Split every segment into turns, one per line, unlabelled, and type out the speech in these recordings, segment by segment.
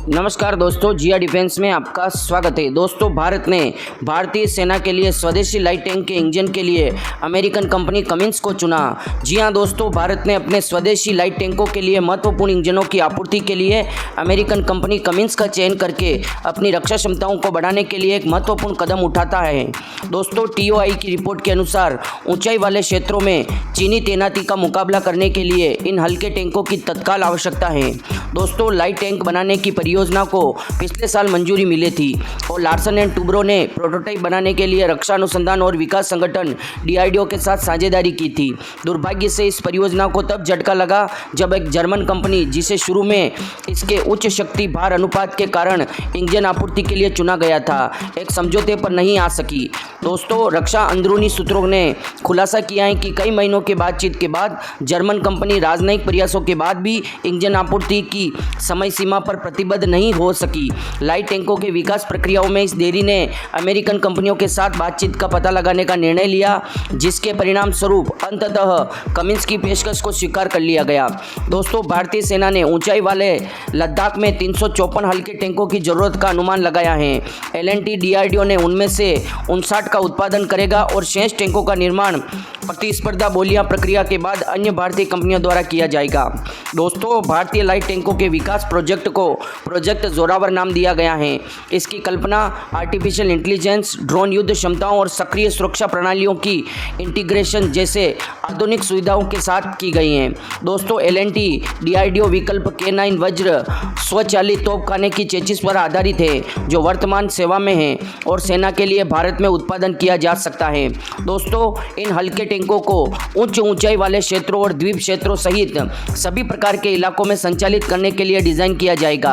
नमस्कार दोस्तों, जिया डिफेंस में आपका स्वागत है। दोस्तों, भारत ने भारतीय सेना के लिए स्वदेशी लाइट टैंक के इंजन के लिए अमेरिकन कंपनी कमिंस को चुना। जी हां दोस्तों, भारत ने अपने स्वदेशी लाइट टैंकों के लिए महत्वपूर्ण इंजनों की आपूर्ति के लिए अमेरिकन कंपनी कमिंस का चयन करके अपनी रक्षा क्षमताओं को बढ़ाने के लिए एक महत्वपूर्ण कदम उठाता है। दोस्तों, TOI की रिपोर्ट के अनुसार ऊंचाई वाले क्षेत्रों में चीनी तैनाती का मुकाबला करने के लिए इन हल्के टैंकों की तत्काल आवश्यकता है। दोस्तों, लाइट टैंक बनाने की परियोजना को पिछले साल मंजूरी मिली थी और लार्सन एंड टुब्रो ने प्रोटोटाइप बनाने के लिए रक्षा अनुसंधान और विकास संगठन DRDO के साथ साझेदारी की थी। दुर्भाग्य से इस परियोजना को तब झटका लगा जब एक जर्मन कंपनी, जिसे शुरू में इसके उच्च शक्ति भार अनुपात के कारण इंजन आपूर्ति के लिए चुना गया था, एक समझौते पर नहीं आ सकी। दोस्तों, रक्षा अंदरूनी सूत्रों ने खुलासा किया है कि कई महीनों के बातचीत के बाद जर्मन कंपनी राजनयिक प्रयासों के बाद भी इंजन आपूर्ति की समय सीमा पर प्रतिबद्ध नहीं हो सकी। लाइट टैंकों के विकास प्रक्रियाओं में इस देरी ने अमेरिकन कंपनियों के साथ बातचीत का पता लगाने का निर्णय लिया, जिसके परिणाम स्वरूप अंततः कमिंस की पेशकश को स्वीकार कर लिया गया। दोस्तों, भारतीय सेना ने ऊंचाई वाले लद्दाख में 354 हल्के टैंकों की जरूरत का अनुमान लगाया है। L&T DRDO ने उनमें से 59 का उत्पादन करेगा और शेष टैंकों का निर्माण प्रतिस्पर्धा बोलियां प्रक्रिया के बाद अन्य भारतीय कंपनियों द्वारा किया जाएगा। दोस्तों, भारतीय लाइट टैंकों के विकास प्रोजेक्ट को प्रोजेक्ट जोरावर नाम दिया गया है। इसकी कल्पना आर्टिफिशियल इंटेलिजेंस, ड्रोन युद्ध क्षमताओं और सक्रिय सुरक्षा प्रणालियों की इंटीग्रेशन जैसे आधुनिक सुविधाओं के साथ की गई है। दोस्तों, L&T DRDO विकल्प K9 वज्र स्वचालित तोपखाने की चेसिस पर आधारित है, जो वर्तमान सेवा में है और सेना के लिए भारत में उत्पादन किया जा सकता है। दोस्तों, इन हल्के टैंकों को उच्च ऊंचाई वाले क्षेत्रों और द्वीप क्षेत्रों सहित सभी प्रकार के इलाकों में संचालित करने के लिए डिजाइन किया जाएगा।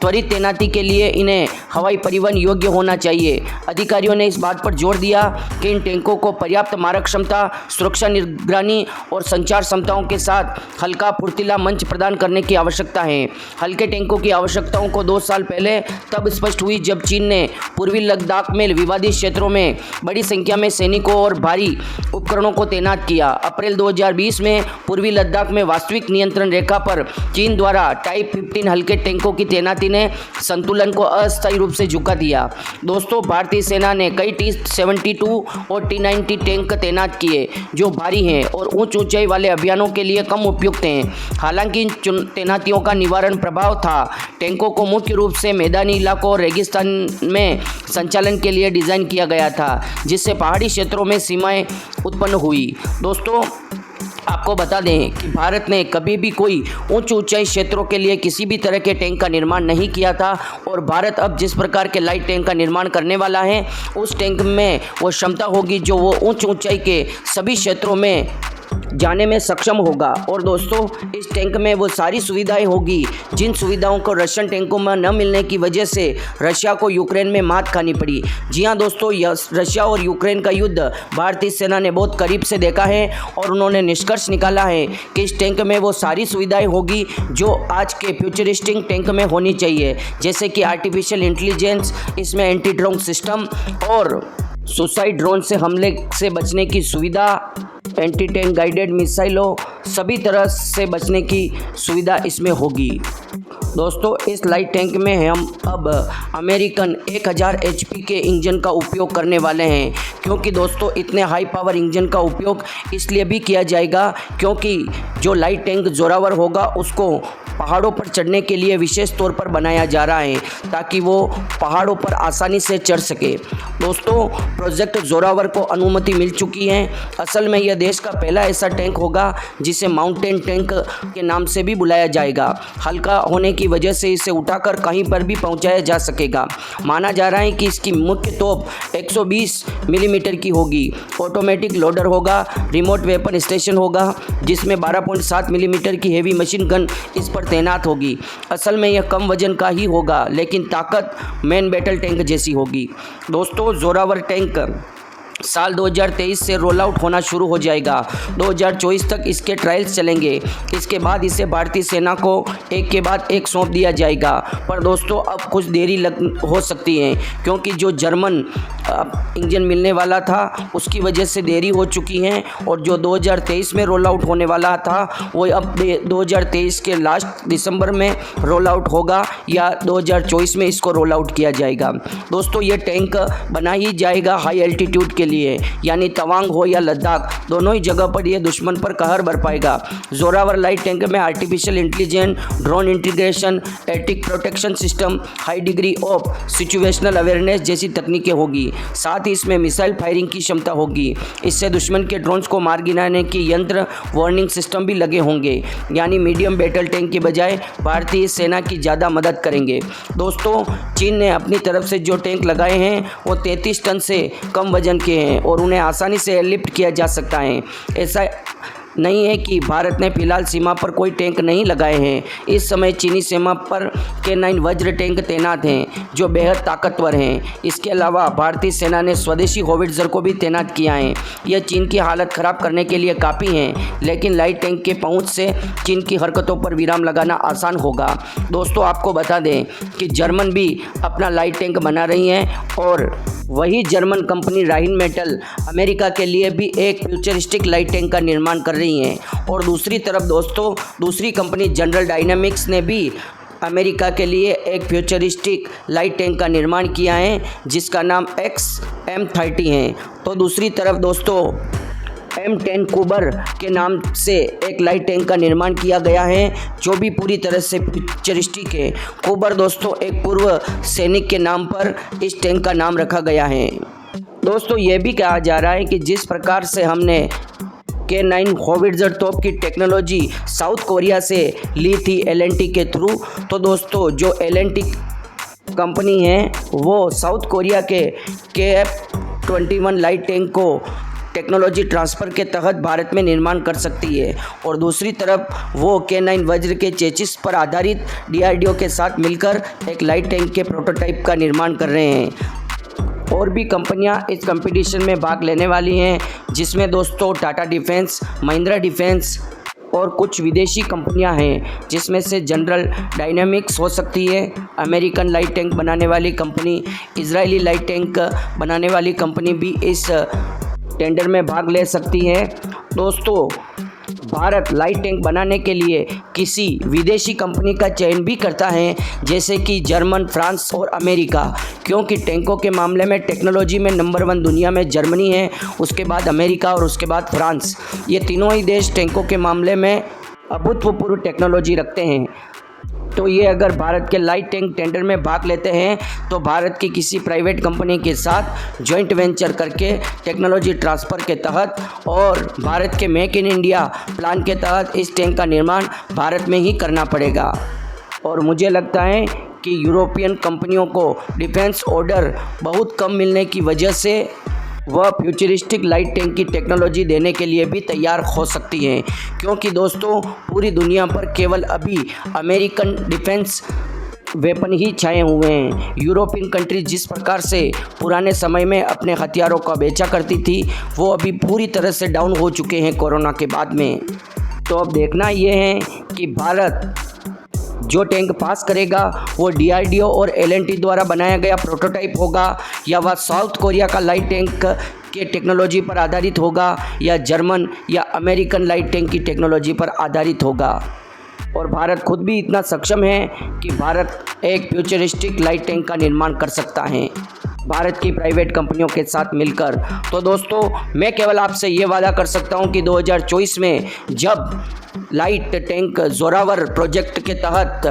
त्वरित तैनाती के लिए इन्हें हवाई परिवहन योग्य होना चाहिए। अधिकारियों ने इस बात पर जोर दिया कि इन टैंकों को पर्याप्त मारक क्षमता, सुरक्षा निगरानी और संचार क्षमताओं के साथ हल्का फुर्तीला मंच प्रदान करने की आवश्यकता है। हल्के टैंकों की आवश्यकताओं को 2 साल पहले तब स्पष्ट हुई जब चीन ने पूर्वी लद्दाख में विवादित क्षेत्रों में बड़ी संख्या में सैनिकों और भारी उपकरणों को तैनात किया। अप्रैल 2020 में पूर्वी लद्दाख में वास्तविक नियंत्रण रेखा पर चीन द्वारा टाइप 15 हल्के टैंकों की तैनाती ने संतुलन को अस्थायी रूप से झुका दिया। दोस्तों, भारतीय सेना ने कई T-72 और T-90 टैंक तैनात किए जो भारी हैं और उच्च ऊंचाई वाले अभियानों के लिए कम उपयुक्त हैं। हालांकि इन तैनातियों का निवारण प्रभाव था। टैंकों को मुख्य रूप से मैदानी इलाकों और रेगिस्तान में संचालन के लिए डिज़ाइन किया गया था, जिससे पहाड़ी क्षेत्रों में सीमाएं उत्पन्न हुई। दोस्तों, आपको बता दें कि भारत ने कभी भी कोई उच्च ऊंचाई क्षेत्रों के लिए किसी भी तरह के टैंक का निर्माण नहीं किया था और भारत अब जिस प्रकार के लाइट टैंक का निर्माण करने वाला है, उस टैंक में वो क्षमता होगी जो वो उच्च ऊंचाई के सभी क्षेत्रों में जाने में सक्षम होगा। और दोस्तों, इस टैंक में वो सारी सुविधाएं होगी जिन सुविधाओं को रशियन टैंकों में न मिलने की वजह से रशिया को यूक्रेन में मात खानी पड़ी। जी हां दोस्तों, रशिया और यूक्रेन का युद्ध भारतीय सेना ने बहुत करीब से देखा है और उन्होंने निष्कर्ष निकाला है कि इस टैंक में वो सारी सुविधाएं होगी जो आज के फ्यूचरिस्टिक टैंक में होनी चाहिए, जैसे कि आर्टिफिशियल इंटेलिजेंस, इसमें एंटी ड्रोन सिस्टम और सुसाइड ड्रोन से हमले से बचने की सुविधा, एंटी टैंक गाइडेड मिसाइलों, सभी तरह से बचने की सुविधा इसमें होगी। दोस्तों, इस लाइट टैंक में हम अब अमेरिकन 1000 HP के इंजन का उपयोग करने वाले हैं, क्योंकि दोस्तों इतने हाई पावर इंजन का उपयोग इसलिए भी किया जाएगा क्योंकि जो लाइट टैंक जोरावर होगा उसको पहाड़ों पर चढ़ने के लिए विशेष तौर पर बनाया जा रहा है ताकि वो पहाड़ों पर आसानी से चढ़ सके। दोस्तों, प्रोजेक्ट जोरावर को अनुमति मिल चुकी है। असल में यह देश का पहला ऐसा टैंक होगा जिसे माउंटेन टैंक के नाम से भी बुलाया जाएगा। हल्का होने की वजह से इसे उठाकर कहीं पर भी पहुंचाया जा सकेगा। माना जा रहा है कि इसकी मुख्य तोप 120 मिलीमीटर की होगी। ऑटोमेटिक लोडर होगा, रिमोट वेपन स्टेशन होगा जिसमें 12.7 मिलीमीटर की हेवी मशीन गन इस पर तैनात होगी। असल में यह कम वजन का ही होगा लेकिन ताकत मेन बैटल टैंक जैसी होगी। दोस्तों, जोरावर टैंक साल 2023 से रोल आउट होना शुरू हो जाएगा। 2024 तक इसके ट्रायल्स चलेंगे। इसके बाद इसे भारतीय सेना को एक के बाद एक सौंप दिया जाएगा। पर दोस्तों अब कुछ देरी हो सकती है, क्योंकि जो जर्मन इंजन मिलने वाला था उसकी वजह से देरी हो चुकी है, और जो 2023 में रोल आउट होने वाला था वो अब 2023 के लास्ट दिसंबर में रोल आउट होगा या 2024 में इसको रोल आउट किया जाएगा। दोस्तों ये टैंक बना ही जाएगा हाई एल्टीट्यूड के लिए, यानी तवांग हो या लद्दाख, दोनों ही जगह पर ये दुश्मन पर कहर बरपाएगा। जोरावर लाइट टैंक में artificial intelligence, drone integration, attic protection system, high degree of situational awareness जैसी तकनीकें होगी। साथ ही इसमें मिसाइल फायरिंग की क्षमता होगी। इससे दुश्मन के ड्रोन्स को मार गिराने की यंत्र वार्निंग सिस्टम भी लगे होंगे, यानी मीडियम बैटल टैंक के बजाय भारतीय सेना की ज़्यादा मदद करेंगे। दोस्तों चीन ने अपनी तरफ से जो टैंक लगाए हैं वो 33 टन से कम वजन के हैं और उन्हें आसानी से एयरलिफ्ट किया जा सकता है। ऐसा नहीं है कि भारत ने फिलहाल सीमा पर कोई टैंक नहीं लगाए हैं। इस समय चीनी सीमा पर K9 वज्र टैंक तैनात हैं जो बेहद ताकतवर हैं। इसके अलावा भारतीय सेना ने स्वदेशी होविट्जर को भी तैनात किया है। यह चीन की हालत ख़राब करने के लिए काफ़ी हैं, लेकिन लाइट टैंक के पहुंच से चीन की हरकतों पर विराम लगाना आसान होगा। दोस्तों आपको बता दें कि जर्मन भी अपना लाइट टैंक बना रही हैं, और वही जर्मन कंपनी राइन मेटल अमेरिका के लिए भी एक फ्यूचरिस्टिक लाइट टैंक का निर्माण कर रही हैं। और दूसरी तरफ दोस्तों दूसरी कंपनी जनरल डायनामिक्स ने भी अमेरिका के लिए एक फ्यूचरिस्टिक लाइट टैंक का निर्माण किया है जिसका नाम XM30 है। तो दूसरी तरफ दोस्तों M10 कुबर के नाम से एक लाइट टैंक का निर्माण किया गया है जो भी पूरी तरह से फ्यूचरिस्टिक है। कुबर दोस्तों एक पूर्व सैनिक के नाम पर इस टैंक का नाम रखा गया है। दोस्तों ये भी कहा जा रहा है कि जिस प्रकार से हमने K9 होविट्जर तोप की टेक्नोलॉजी साउथ कोरिया से ली थी L&T के थ्रू, तो दोस्तों जो L&T कंपनी है वो साउथ कोरिया के KF-21 लाइट टैंक को टेक्नोलॉजी ट्रांसफ़र के तहत भारत में निर्माण कर सकती है। और दूसरी तरफ वो K9 वज्र के चेसिस पर आधारित DRDO के साथ मिलकर एक लाइट टैंक के प्रोटोटाइप का निर्माण कर रहे हैं। और भी कंपनियां इस कंपटीशन में भाग लेने वाली हैं, जिसमें दोस्तों टाटा डिफेंस, महिंद्रा डिफेंस और कुछ विदेशी कंपनियां हैं, जिसमें से जनरल डायनामिक्स हो सकती है, अमेरिकन लाइट टैंक बनाने वाली कंपनी, इजरायली लाइट टैंक बनाने वाली कंपनी भी इस टेंडर में भाग ले सकती है। दोस्तों भारत लाइट टैंक बनाने के लिए किसी विदेशी कंपनी का चयन भी करता है, जैसे कि जर्मन, फ्रांस और अमेरिका, क्योंकि टैंकों के मामले में टेक्नोलॉजी में नंबर 1 दुनिया में जर्मनी है, उसके बाद अमेरिका और उसके बाद फ्रांस। ये तीनों ही देश टैंकों के मामले में अभूतपूर्व टेक्नोलॉजी रखते हैं। तो ये अगर भारत के लाइट टैंक टेंडर में भाग लेते हैं तो भारत की किसी प्राइवेट कंपनी के साथ जॉइंट वेंचर करके टेक्नोलॉजी ट्रांसफ़र के तहत और भारत के मेक इन इंडिया प्लान के तहत इस टैंक का निर्माण भारत में ही करना पड़ेगा। और मुझे लगता है कि यूरोपियन कंपनियों को डिफेंस ऑर्डर बहुत कम मिलने की वजह से वह फ्यूचरिस्टिक लाइट टैंक की टेक्नोलॉजी देने के लिए भी तैयार हो सकती हैं, क्योंकि दोस्तों पूरी दुनिया पर केवल अभी अमेरिकन डिफेंस वेपन ही छाए हुए हैं। यूरोपियन कंट्री जिस प्रकार से पुराने समय में अपने हथियारों का बेचा करती थी वो अभी पूरी तरह से डाउन हो चुके हैं कोरोना के बाद में। तो अब देखना ये है कि भारत जो टैंक पास करेगा वो DRDO और L&T द्वारा बनाया गया प्रोटोटाइप होगा, या वह साउथ कोरिया का लाइट टैंक के टेक्नोलॉजी पर आधारित होगा, या जर्मन या अमेरिकन लाइट टैंक की टेक्नोलॉजी पर आधारित होगा। और भारत खुद भी इतना सक्षम है कि भारत एक फ्यूचरिस्टिक लाइट टैंक का निर्माण कर सकता है भारत की प्राइवेट कंपनियों के साथ मिलकर। तो दोस्तों मैं केवल आपसे ये वादा कर सकता हूँ कि 2024 में जब लाइट टैंक जोरावर प्रोजेक्ट के तहत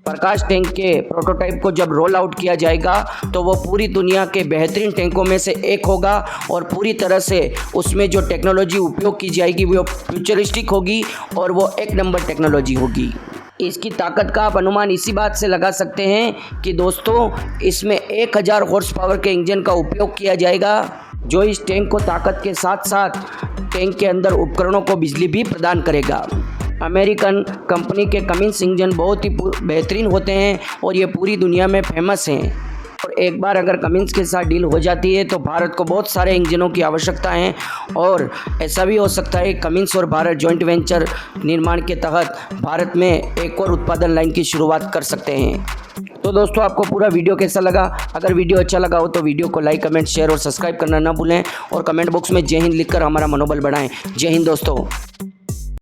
प्रकाश टैंक के प्रोटोटाइप को जब रोल आउट किया जाएगा तो वो पूरी दुनिया के बेहतरीन टैंकों में से एक होगा, और पूरी तरह से उसमें जो टेक्नोलॉजी उपयोग की जाएगी वो फ्यूचरिस्टिक होगी और वो एक नंबर टेक्नोलॉजी होगी। इसकी ताकत का आप अनुमान इसी बात से लगा सकते हैं कि दोस्तों इसमें 1000 हॉर्स पावर के इंजन का उपयोग किया जाएगा, जो इस टैंक को ताकत के साथ साथ टैंक के अंदर उपकरणों को बिजली भी प्रदान करेगा। अमेरिकन कंपनी के कमिंस इंजन बहुत ही बेहतरीन होते हैं और ये पूरी दुनिया में फेमस हैं। और एक बार अगर कमिंस के साथ डील हो जाती है तो भारत को बहुत सारे इंजनों की आवश्यकता है और ऐसा भी हो सकता है कमिंस और भारत जॉइंट वेंचर निर्माण के तहत भारत में एक और उत्पादन लाइन की शुरुआत कर सकते हैं। तो दोस्तों आपको पूरा वीडियो कैसा लगा? अगर वीडियो अच्छा लगा हो तो वीडियो को लाइक, कमेंट, शेयर और सब्सक्राइब करना ना भूलें और कमेंट बॉक्स में जय हिंद लिखकर हमारा मनोबल बढ़ाएं। जय हिंद दोस्तों।